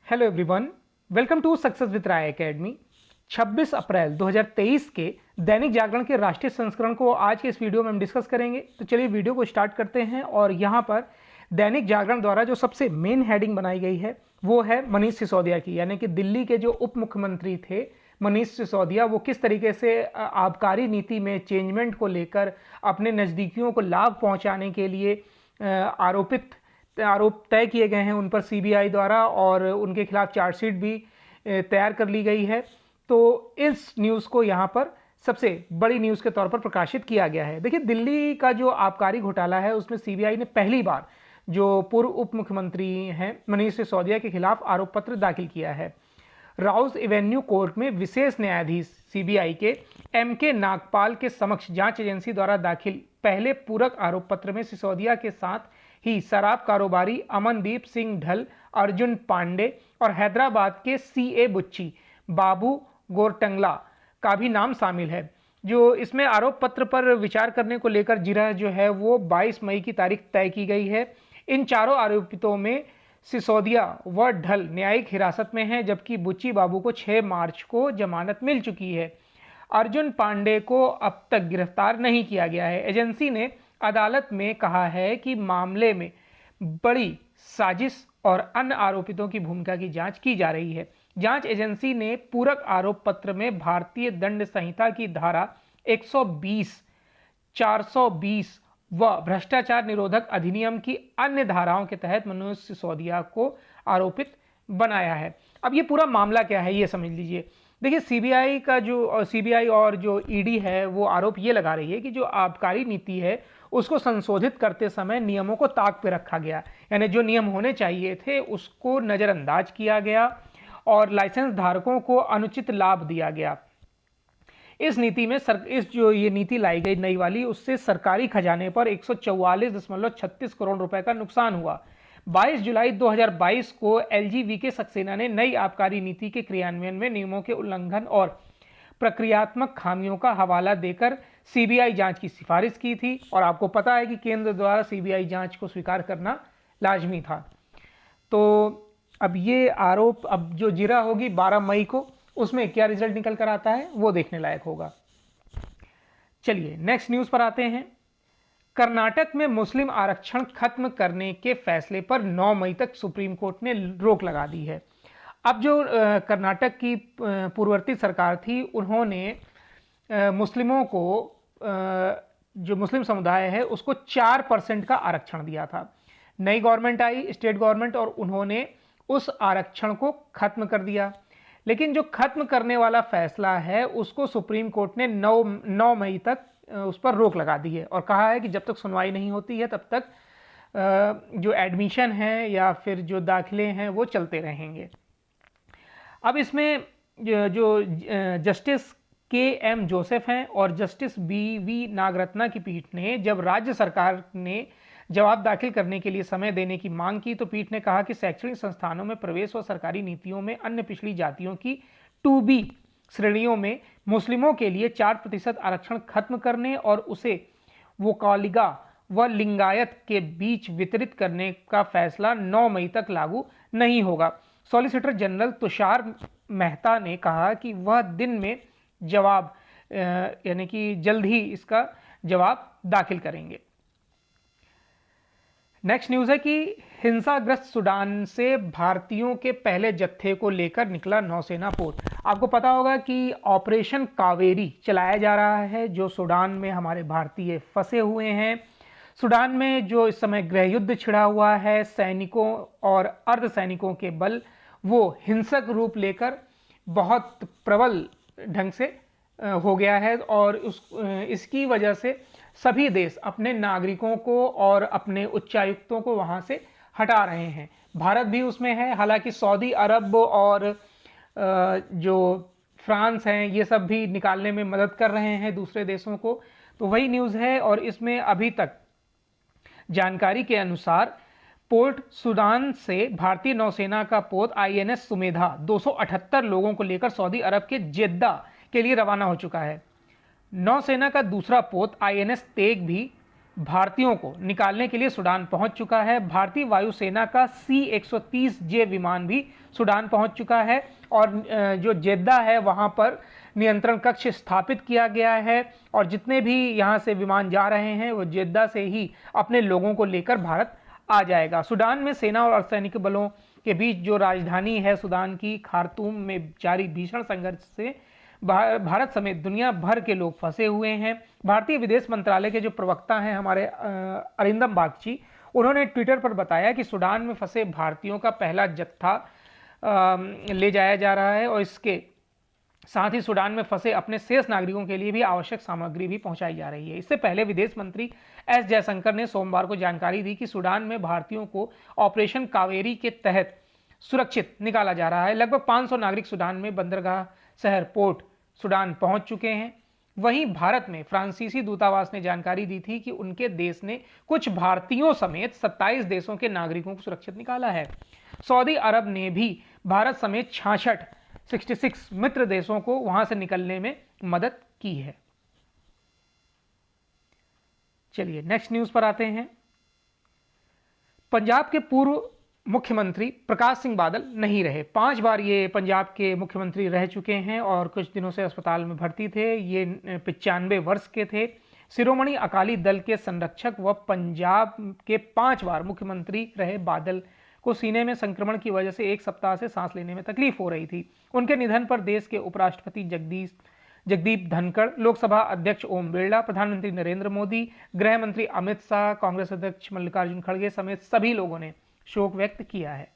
Hello everyone, welcome to success with Rai academy. 26 अप्रैल 2023 के दैनिक जागरण के राष्ट्रीय संस्करण को आज के इस वीडियो में हम डिस्कस करेंगे। तो चलिए वीडियो को स्टार्ट करते हैं। और यहाँ पर दैनिक जागरण द्वारा जो सबसे मेन हेडिंग बनाई गई है वो है मनीष सिसोदिया की, यानी कि दिल्ली के जो उप मुख्यमंत्री थे मनीष सिसोदिया, वो किस तरीके से आबकारी नीति में चेंजमेंट को लेकर अपने नज़दीकियों को लाभ पहुँचाने के लिए आरोप तय किए गए हैं उन पर सीबीआई द्वारा, और उनके खिलाफ चार्जशीट भी तैयार कर ली गई है। तो इस न्यूज़ को यहाँ पर सबसे बड़ी न्यूज़ के तौर पर प्रकाशित किया गया है। देखिए, दिल्ली का जो आबकारी घोटाला है उसमें सीबीआई ने पहली बार जो पूर्व उप मुख्यमंत्री हैं मनीष सिसोदिया के खिलाफ आरोप पत्र दाखिल किया है। राउज एवेन्यू कोर्ट में विशेष न्यायाधीश सीबीआई के एमके नागपाल के समक्ष जांच एजेंसी द्वारा दाखिल पहले पूरक आरोप पत्र में सिसोदिया के साथ ही शराब कारोबारी अमनदीप सिंह ढल, अर्जुन पांडे और हैदराबाद के सीए बुच्ची बाबू गोरटंगला का भी नाम शामिल है। जो इसमें आरोप पत्र पर विचार करने को लेकर जिरह जो है वो 22 मई की तारीख तय की गई है। इन चारों आरोपितों में सिसोदिया व ढल न्यायिक हिरासत में हैं, जबकि बुच्ची बाबू को 6 मार्च को जमानत मिल चुकी है। अर्जुन पांडे को अब तक गिरफ्तार नहीं किया गया है। एजेंसी ने अदालत में कहा है कि मामले में बड़ी साजिश और अन्य आरोपितों की भूमिका की जांच की जा रही है। जांच एजेंसी ने पूरक आरोप पत्र में भारतीय दंड संहिता की धारा 120, 420 व भ्रष्टाचार निरोधक अधिनियम की अन्य धाराओं के तहत मनीष सिसोदिया को आरोपित बनाया है। अब ये पूरा मामला क्या है ये समझ लीजिए। देखिए, सीबीआई और जो ईडी है वो आरोप ये लगा रही है कि जो आबकारी नीति है उसको संशोधित करते समय नियमों को ताक पे रखा गया, यानी जो नियम होने चाहिए थे उसको नज़रअंदाज किया गया और लाइसेंस धारकों को अनुचित लाभ दिया गया। इस नीति में ये नीति लाई गई नई वाली, उससे सरकारी खजाने पर 144.36 करोड़ रुपए का नुकसान हुआ। 22 जुलाई 2022 को एलजी सक्सेना ने नई आबकारी नीति के क्रियान्वयन में नियमों के उल्लंघन और प्रक्रियात्मक खामियों का हवाला देकर सीबीआई जांच की सिफारिश की थी। और आपको पता है कि केंद्र द्वारा सीबीआई जांच को स्वीकार करना लाजमी था। तो अब ये आरोप अब जो जिरह होगी 12 मई को, उसमें क्या रिजल्ट निकल कर आता है वो देखने लायक होगा। चलिए नेक्स्ट न्यूज़ पर आते हैं। कर्नाटक में मुस्लिम आरक्षण खत्म करने के फैसले पर 9 मई तक सुप्रीम कोर्ट ने रोक लगा दी है। अब जो कर्नाटक की पूर्ववर्ती सरकार थी उन्होंने मुस्लिमों को जो मुस्लिम समुदाय है उसको 4% का आरक्षण दिया था। नई गवर्नमेंट आई, स्टेट गवर्नमेंट, और उन्होंने उस आरक्षण को खत्म कर दिया। लेकिन जो खत्म करने वाला फैसला है उसको सुप्रीम कोर्ट ने 9 मई तक उस पर रोक लगा दी है और कहा है कि जब तक सुनवाई नहीं होती है तब तक जो एडमिशन है या फिर जो दाखिले हैं वो चलते रहेंगे। अब इसमें जो जस्टिस के.एम. जोसेफ हैं और जस्टिस बी.वी. नागरत्ना की पीठ ने जब राज्य सरकार ने जवाब दाखिल करने के लिए समय देने की मांग की तो पीठ ने कहा कि शैक्षणिक संस्थानों में प्रवेश और सरकारी नीतियों में अन्य पिछड़ी जातियों की 2B श्रेणियों में मुस्लिमों के लिए 4% आरक्षण खत्म करने और उसे वोकालिगा व लिंगायत के बीच वितरित करने का फैसला 9 मई तक लागू नहीं होगा। सॉलिसिटर जनरल तुषार मेहता ने कहा कि वह दिन में जवाब यानी कि जल्द ही इसका जवाब दाखिल करेंगे। नेक्स्ट न्यूज़ है कि हिंसाग्रस्त सूडान से भारतीयों के पहले जत्थे को लेकर निकला नौसेना पोत। आपको पता होगा कि ऑपरेशन कावेरी चलाया जा रहा है जो सूडान में हमारे भारतीय फंसे हुए हैं। सूडान में जो इस समय गृह युद्ध छिड़ा हुआ है, सैनिकों और अर्धसैनिकों के बल वो हिंसक रूप लेकर बहुत प्रबल ढंग से हो गया है और इसकी वजह से सभी देश अपने नागरिकों को और अपने उच्चायुक्तों को वहाँ से हटा रहे हैं। भारत भी उसमें है, हालांकि सऊदी अरब और जो फ्रांस हैं ये सब भी निकालने में मदद कर रहे हैं दूसरे देशों को। तो वही न्यूज़ है और इसमें अभी तक जानकारी के अनुसार पोर्ट सुदान से भारतीय नौसेना का पोत आईएनएस सुमेधा 278 लोगों को लेकर सऊदी अरब के जेद्दा के लिए रवाना हो चुका है। नौसेना का दूसरा पोत आईएनएस तेग भी भारतीयों को निकालने के लिए सूडान पहुंच चुका है। भारतीय वायुसेना का C-130J विमान भी सूडान पहुंच चुका है और जो जेद्दा है वहां पर नियंत्रण कक्ष स्थापित किया गया है और जितने भी यहां से विमान जा रहे हैं वो जेद्दा से ही अपने लोगों को लेकर भारत आ जाएगा। सूडान में सेना और अर्धसैनिक बलों के बीच जो राजधानी है सूडान की खार्तूम में जारी भीषण संघर्ष से भारत समेत दुनिया भर के लोग फंसे हुए हैं। भारतीय विदेश मंत्रालय के जो प्रवक्ता हैं हमारे अरिंदम बागची, उन्होंने ट्विटर पर बताया कि सूडान में फंसे भारतीयों का पहला जत्था ले जाया जा रहा है और इसके साथ ही सूडान में फंसे अपने शेष नागरिकों के लिए भी आवश्यक सामग्री भी पहुंचाई जा रही है। इससे पहले विदेश मंत्री एस जयशंकर ने सोमवार को जानकारी दी कि सूडान में भारतीयों को ऑपरेशन कावेरी के तहत सुरक्षित निकाला जा रहा है। लगभग 500 नागरिक सूडान में बंदरगाह शहर पोर्ट सूडान पहुंच चुके हैं। वहीं भारत में फ्रांसीसी दूतावास ने जानकारी दी थी कि उनके देश ने कुछ भारतीयों समेत 27 देशों के नागरिकों को सुरक्षित निकाला है। सऊदी अरब ने भी भारत समेत 66 मित्र देशों को वहां से निकलने में मदद की है। चलिए नेक्स्ट न्यूज पर आते हैं। पंजाब के पूर्व मुख्यमंत्री प्रकाश सिंह बादल नहीं रहे। 5 बार ये पंजाब के मुख्यमंत्री रह चुके हैं और कुछ दिनों से अस्पताल में भर्ती थे। ये 95 वर्ष के थे। शिरोमणि अकाली दल के संरक्षक व पंजाब के 5 बार मुख्यमंत्री रहे बादल को सीने में संक्रमण की वजह से 1 सप्ताह से सांस लेने में तकलीफ हो रही थी। उनके निधन पर देश के उपराष्ट्रपति जगदीप धनखड़, लोकसभा अध्यक्ष ओम बिरला, प्रधानमंत्री नरेंद्र मोदी, गृह मंत्री अमित शाह, कांग्रेस अध्यक्ष मल्लिकार्जुन खड़गे समेत सभी लोगों ने शोक व्यक्त किया है।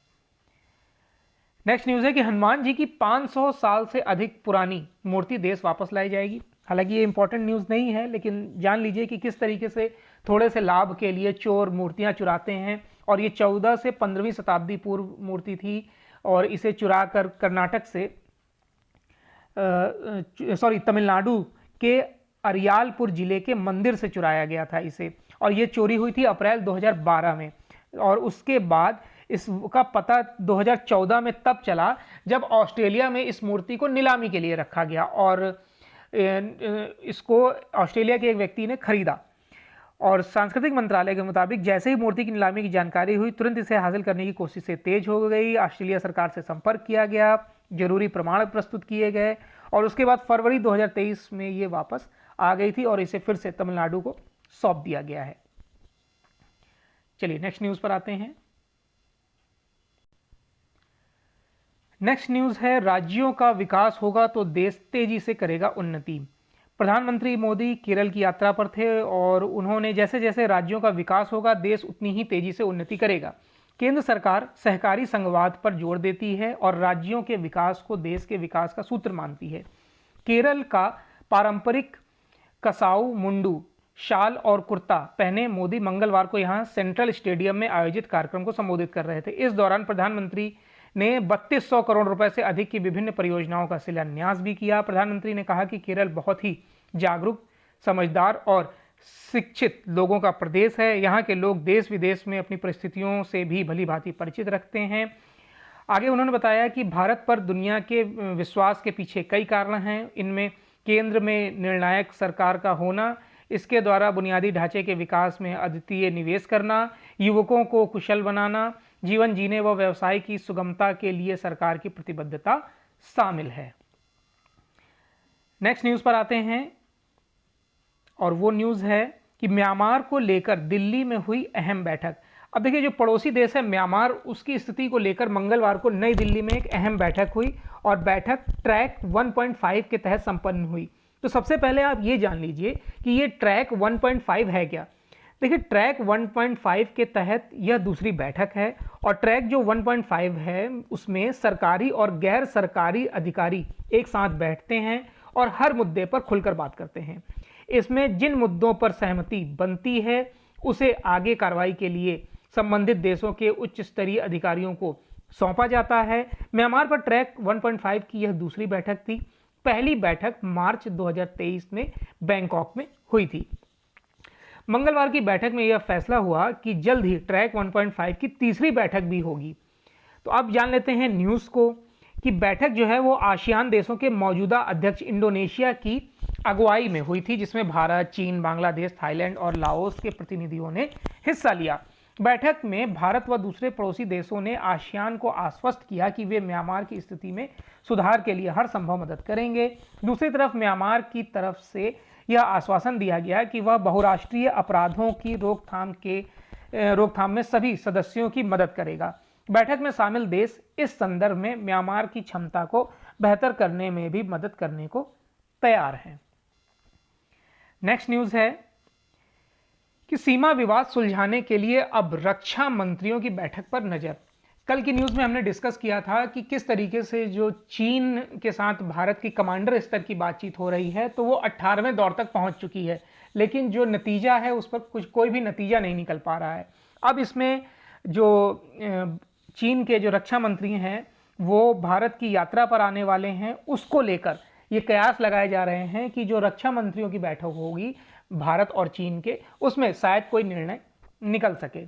नेक्स्ट न्यूज है कि हनुमान जी की 500 साल से अधिक पुरानी मूर्ति देश वापस लाई जाएगी। हालांकि ये इंपॉर्टेंट न्यूज नहीं है, लेकिन जान लीजिए कि किस तरीके से थोड़े से लाभ के लिए चोर मूर्तियां चुराते हैं। और ये 14 से 15वीं शताब्दी पूर्व मूर्ति थी और इसे चुरा कर कर्नाटक से तमिलनाडु के अरियालपुर जिले के मंदिर से चुराया गया था इसे, और ये चोरी हुई थी अप्रैल 2012 में। और उसके बाद इसका पता 2014 में तब चला जब ऑस्ट्रेलिया में इस मूर्ति को नीलामी के लिए रखा गया और इसको ऑस्ट्रेलिया के एक व्यक्ति ने खरीदा। और सांस्कृतिक मंत्रालय के मुताबिक जैसे ही मूर्ति की नीलामी की जानकारी हुई, तुरंत इसे हासिल करने की कोशिशें तेज हो गई। ऑस्ट्रेलिया सरकार से संपर्क किया गया, जरूरी प्रमाण प्रस्तुत किए गए और उसके बाद फरवरी 2023 में ये वापस आ गई थी और इसे फिर से तमिलनाडु को सौंप दिया गया है। चलिए नेक्स्ट न्यूज पर आते हैं। नेक्स्ट न्यूज है, राज्यों का विकास होगा तो देश तेजी से करेगा उन्नति। प्रधानमंत्री मोदी केरल की यात्रा पर थे और उन्होंने जैसे जैसे राज्यों का विकास होगा देश उतनी ही तेजी से उन्नति करेगा। केंद्र सरकार सहकारी संघवाद पर जोर देती है और राज्यों के विकास को देश के विकास का सूत्र मानती है। केरल का पारंपरिक कसाऊ मुंडू शाल और कुर्ता पहने मोदी मंगलवार को यहां सेंट्रल स्टेडियम में आयोजित कार्यक्रम को संबोधित कर रहे थे। इस दौरान प्रधानमंत्री ने 3200 करोड़ रुपए से अधिक की विभिन्न परियोजनाओं का शिलान्यास भी किया। प्रधानमंत्री ने कहा कि केरल बहुत ही जागरूक, समझदार और शिक्षित लोगों का प्रदेश है। यहाँ के लोग देश विदेश में अपनी परिस्थितियों से भी भली भांति परिचित रखते हैं। आगे उन्होंने बताया कि भारत पर दुनिया के विश्वास के पीछे कई कारण हैं। इनमें केंद्र में निर्णायक सरकार का होना, इसके द्वारा बुनियादी ढांचे के विकास में अद्वितीय निवेश करना, युवकों को कुशल बनाना, जीवन जीने व व्यवसाय की सुगमता के लिए सरकार की प्रतिबद्धता शामिल है। नेक्स्ट न्यूज पर आते हैं और वो न्यूज है कि म्यांमार को लेकर दिल्ली में हुई अहम बैठक। अब देखिए, जो पड़ोसी देश है म्यांमार, उसकी स्थिति को लेकर मंगलवार को नई दिल्ली में एक अहम बैठक हुई और बैठक ट्रैक 1.5 के तहत संपन्न हुई। तो सबसे पहले आप ये जान लीजिए कि ये ट्रैक 1.5 है क्या। देखिए, ट्रैक 1.5 के तहत यह दूसरी बैठक है और ट्रैक जो 1.5 है उसमें सरकारी और गैर सरकारी अधिकारी एक साथ बैठते हैं और हर मुद्दे पर खुलकर बात करते हैं। इसमें जिन मुद्दों पर सहमति बनती है उसे आगे कार्रवाई के लिए संबंधित देशों के उच्च स्तरीय अधिकारियों को सौंपा जाता है। म्यांमार पर ट्रैक 1.5 की यह दूसरी बैठक थी। पहली बैठक मार्च 2023 में बैंकॉक में हुई थी। मंगलवार की बैठक में यह फैसला हुआ कि जल्द ही ट्रैक 1.5 की तीसरी बैठक भी होगी। तो अब जान लेते हैं न्यूज़ को कि बैठक जो है वो आसियान देशों के मौजूदा अध्यक्ष इंडोनेशिया की अगुवाई में हुई थी, जिसमें भारत, चीन, बांग्लादेश, थाईलैंड और लाओस के प्रतिनिधियों ने हिस्सा लिया। बैठक में भारत व दूसरे पड़ोसी देशों ने आसियान को आश्वस्त किया कि वे म्यांमार की स्थिति में सुधार के लिए हर संभव मदद करेंगे। दूसरी तरफ म्यांमार की तरफ से यह आश्वासन दिया गया कि वह बहुराष्ट्रीय अपराधों की रोकथाम में सभी सदस्यों की मदद करेगा। बैठक में शामिल देश इस संदर्भ में म्यांमार की क्षमता को बेहतर करने में भी मदद करने को तैयार हैं। नेक्स्ट न्यूज़ है कि सीमा विवाद सुलझाने के लिए अब रक्षा मंत्रियों की बैठक पर नजर। कल की न्यूज़ में हमने डिस्कस किया था कि किस तरीके से जो चीन के साथ भारत की कमांडर स्तर की बातचीत हो रही है, तो वो 18वें दौर तक पहुंच चुकी है, लेकिन जो नतीजा है उस पर कोई भी नतीजा नहीं निकल पा रहा है। अब इसमें जो चीन के जो रक्षा मंत्री हैं वो भारत की यात्रा पर आने वाले हैं, उसको लेकर ये कयास लगाए जा रहे हैं कि जो रक्षा मंत्रियों की बैठक होगी भारत और चीन के, उसमें शायद कोई निर्णय निकल सके।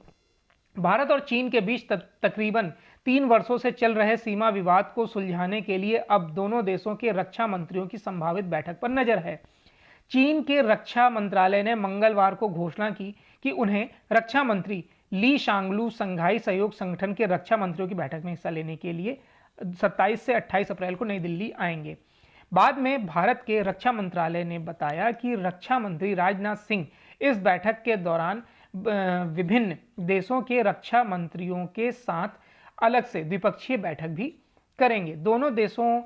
भारत और चीन के बीच तकरीबन 3 वर्षों से चल रहे सीमा विवाद को सुलझाने के लिए अब दोनों देशों के रक्षा मंत्रियों की संभावित बैठक पर नजर है। चीन के रक्षा मंत्रालय ने मंगलवार को घोषणा की कि उन्हें रक्षा मंत्री ली शांगलू संघाई सहयोग संगठन के रक्षा मंत्रियों की बैठक में हिस्सा लेने के लिए 27 से 28 अप्रैल को नई दिल्ली आएंगे। बाद में भारत के रक्षा मंत्रालय ने बताया कि रक्षा मंत्री राजनाथ सिंह इस बैठक के दौरान विभिन्न देशों के रक्षा मंत्रियों के साथ अलग से द्विपक्षीय बैठक भी करेंगे। दोनों देशों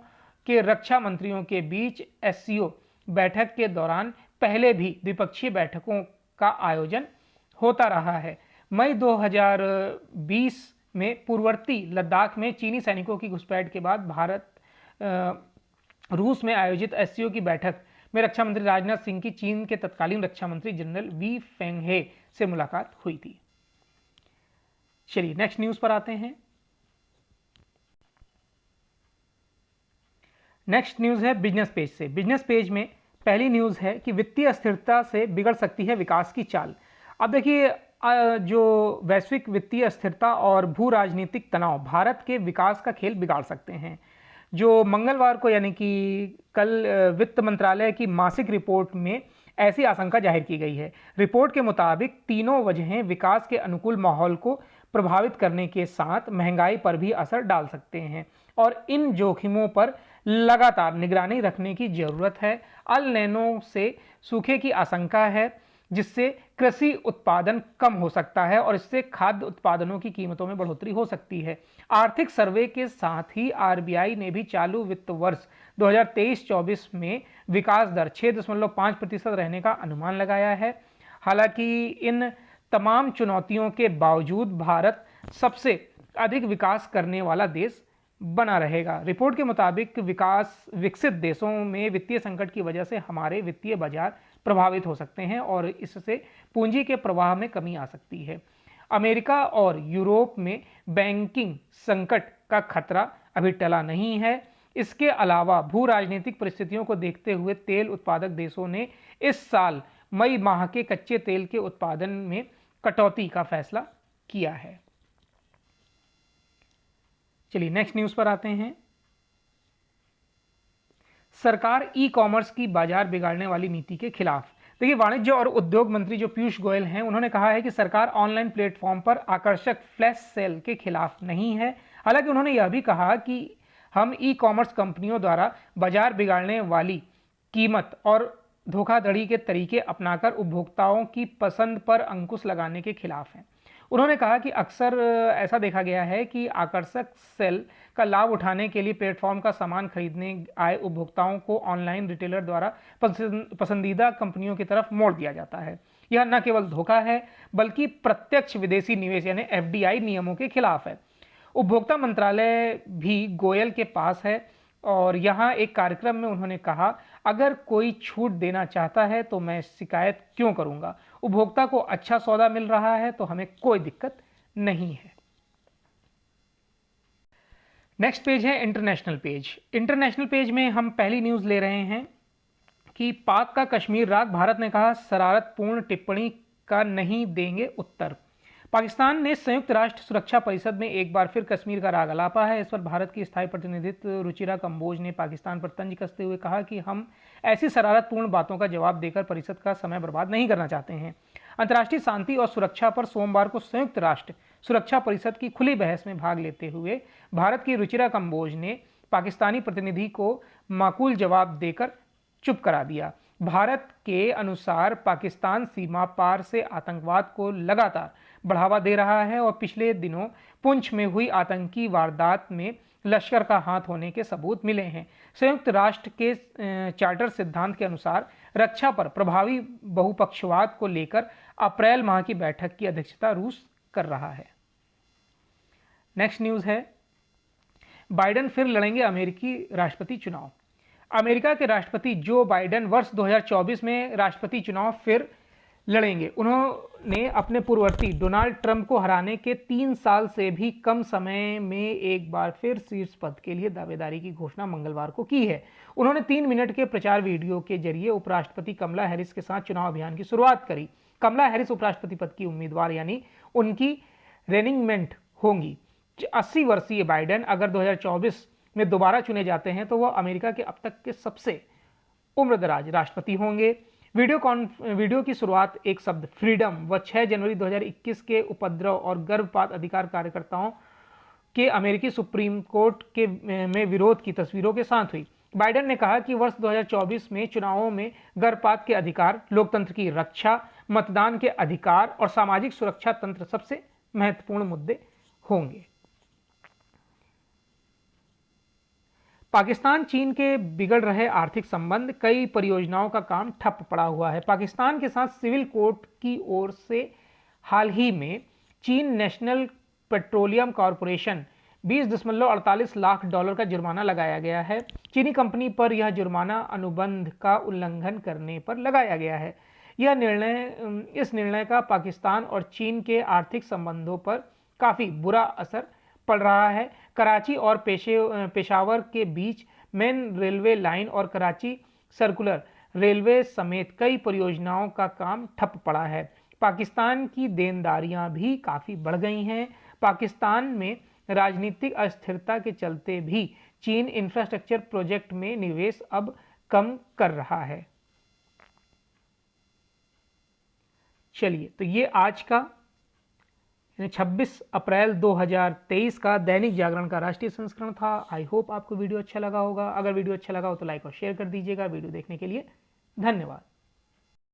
के रक्षा मंत्रियों के बीच एससीओ बैठक के दौरान पहले भी द्विपक्षीय बैठकों का आयोजन होता रहा है। मई 2020 में पूर्ववर्ती लद्दाख में चीनी सैनिकों की घुसपैठ के बाद भारत रूस में आयोजित एससीओ की बैठक में रक्षा मंत्री राजनाथ सिंह की चीन के तत्कालीन रक्षा मंत्री जनरल वी फेंगहे से मुलाकात हुई थी। चलिए नेक्स्ट न्यूज पर आते हैं। नेक्स्ट न्यूज है बिजनेस पेज से। बिजनेस पेज में पहली न्यूज है कि वित्तीय अस्थिरता से बिगड़ सकती है विकास की चाल। अब देखिए, जो वैश्विक वित्तीय अस्थिरता और भू राजनीतिक तनाव भारत के विकास का खेल बिगाड़ सकते हैं। जो मंगलवार को यानी कि कल वित्त मंत्रालय की मासिक रिपोर्ट में ऐसी आशंका जाहिर की गई है। रिपोर्ट के मुताबिक तीनों वजहें विकास के अनुकूल माहौल को प्रभावित करने के साथ महंगाई पर भी असर डाल सकते हैं और इन जोखिमों पर लगातार निगरानी रखने की जरूरत है। अल नैनो से सूखे की आशंका है, जिससे कृषि उत्पादन कम हो सकता है और इससे खाद्य उत्पादनों की कीमतों में बढ़ोतरी हो सकती है। आर्थिक सर्वे के साथ ही आरबीआई ने भी चालू वित्त वर्ष 2023-24 में विकास दर 6.5% रहने का अनुमान लगाया है। हालांकि इन तमाम चुनौतियों के बावजूद भारत सबसे अधिक विकास करने वाला देश बना रहेगा। रिपोर्ट के मुताबिक विकसित देशों में वित्तीय संकट की वजह से हमारे वित्तीय बाजार प्रभावित हो सकते हैं और इससे पूंजी के प्रवाह में कमी आ सकती है। अमेरिका और यूरोप में बैंकिंग संकट का खतरा अभी टला नहीं है। इसके अलावा भू राजनीतिक परिस्थितियों को देखते हुए तेल उत्पादक देशों ने इस साल मई माह के कच्चे तेल के उत्पादन में कटौती का फैसला किया है। चलिए नेक्स्ट न्यूज पर आते हैं। सरकार ई कॉमर्स की बाजार बिगाड़ने वाली नीति के खिलाफ। देखिए, वाणिज्य और उद्योग मंत्री जो पीयूष गोयल हैं, उन्होंने कहा है कि सरकार ऑनलाइन प्लेटफॉर्म पर आकर्षक फ्लैश सेल के खिलाफ नहीं है। हालांकि उन्होंने यह भी कहा कि हम ई कॉमर्स कंपनियों द्वारा बाजार बिगाड़ने वाली कीमत और धोखाधड़ी के तरीके अपनाकर उपभोक्ताओं की पसंद पर अंकुश लगाने के खिलाफ हैं। उन्होंने कहा कि अक्सर ऐसा देखा गया है कि आकर्षक सेल का लाभ उठाने के लिए प्लेटफॉर्म का सामान खरीदने आए उपभोक्ताओं को ऑनलाइन रिटेलर द्वारा पसंदीदा कंपनियों की तरफ मोड़ दिया जाता है। यह न केवल धोखा है बल्कि प्रत्यक्ष विदेशी निवेश यानी एफडीआई नियमों के खिलाफ है। उपभोक्ता मंत्रालय भी गोयल के पास है और यहाँ एक कार्यक्रम में उन्होंने कहा, अगर कोई छूट देना चाहता है तो मैं शिकायत क्यों करूंगा। उपभोक्ता को अच्छा सौदा मिल रहा है तो हमें कोई दिक्कत नहीं है। नेक्स्ट पेज है इंटरनेशनल पेज। इंटरनेशनल पेज में हम पहली न्यूज ले रहे हैं कि पाक का कश्मीर राग, भारत ने कहा शरारतपूर्ण टिप्पणी का नहीं देंगे उत्तर। पाकिस्तान ने संयुक्त राष्ट्र सुरक्षा परिषद में एक बार फिर कश्मीर का राग अलापा है। इस पर भारत की स्थायी प्रतिनिधित्व रुचिरा कंबोज ने पाकिस्तान पर तंज कसते हुए कहा कि हम ऐसी शरारतपूर्ण बातों का जवाब देकर परिषद का समय बर्बाद नहीं करना चाहते हैं। अंतर्राष्ट्रीय शांति और सुरक्षा पर सोमवार को संयुक्त राष्ट्र सुरक्षा परिषद की खुली बहस में भाग लेते हुए भारत की रुचिरा कंबोज ने पाकिस्तानी प्रतिनिधि को माकूल जवाब देकर चुप करा दिया। भारत के अनुसार पाकिस्तान सीमा पार से आतंकवाद को लगातार बढ़ावा दे रहा है और पिछले दिनों पुंछ में हुई आतंकी वारदात में लश्कर का हाथ होने के सबूत मिले हैं। संयुक्त राष्ट्र के चार्टर सिद्धांत के अनुसार रक्षा पर प्रभावी बहुपक्षवाद को लेकर अप्रैल माह की बैठक की अध्यक्षता रूस कर रहा है। नेक्स्ट न्यूज़ है, बाइडेन फिर लड़ेंगे अमेरिकी राष्ट्रपति चुनाव। अमेरिका के राष्ट्रपति जो बाइडेन वर्ष 2024 में राष्ट्रपति चुनाव फिर लड़ेंगे। उन्होंने अपने पूर्ववर्ती डोनाल्ड ट्रंप को हराने के 3 साल से भी कम समय में एक बार फिर शीर्ष पद के लिए दावेदारी की घोषणा मंगलवार को की है। उन्होंने 3 मिनट के प्रचार वीडियो के जरिए उपराष्ट्रपति कमला हैरिस के साथ चुनाव अभियान की शुरुआत करी। कमला हैरिस उपराष्ट्रपति पद की उम्मीदवार यानी उनकी रनिंग मेट होंगी। 80 वर्षीय बाइडेन अगर 2024 में दोबारा चुने जाते हैं तो वह अमेरिका के अब तक के सबसे उम्रदराज राष्ट्रपति होंगे। वीडियो की शुरुआत एक शब्द फ्रीडम व 6 जनवरी 2021 के उपद्रव और गर्भपात अधिकार कार्यकर्ताओं के अमेरिकी सुप्रीम कोर्ट में विरोध की तस्वीरों के साथ हुई। बाइडेन ने कहा कि वर्ष 2024 में चुनावों में गर्भपात के अधिकार, लोकतंत्र की रक्षा, मतदान के अधिकार और सामाजिक सुरक्षा तंत्र सबसे महत्वपूर्ण मुद्दे होंगे। पाकिस्तान चीन के बिगड़ रहे आर्थिक संबंध, कई परियोजनाओं का काम ठप पड़ा हुआ है। पाकिस्तान के साथ सिविल कोर्ट की ओर से हाल ही में चीन national petroleum corporation 20.48 lakh dollar का जुर्माना लगाया गया है। चीनी कंपनी पर यह जुर्माना अनुबंध का उल्लंघन करने पर लगाया गया है। इस निर्णय का पाकिस्तान और चीन के आर्थिक संबंधों पर काफ़ी बुरा असर पड़ रहा है। कराची और पेशावर के बीच मेन रेलवे लाइन और कराची सर्कुलर रेलवे समेत कई परियोजनाओं का काम ठप पड़ा है। पाकिस्तान की देनदारियां भी काफ़ी बढ़ गई हैं। पाकिस्तान में राजनीतिक अस्थिरता के चलते भी चीन इंफ्रास्ट्रक्चर प्रोजेक्ट में निवेश अब कम कर रहा है। चलिए, तो ये आज का 26 अप्रैल 2023 का दैनिक जागरण का राष्ट्रीय संस्करण था। आई होप आपको वीडियो अच्छा लगा होगा। अगर वीडियो अच्छा लगा हो तो लाइक और शेयर कर दीजिएगा। वीडियो देखने के लिए धन्यवाद।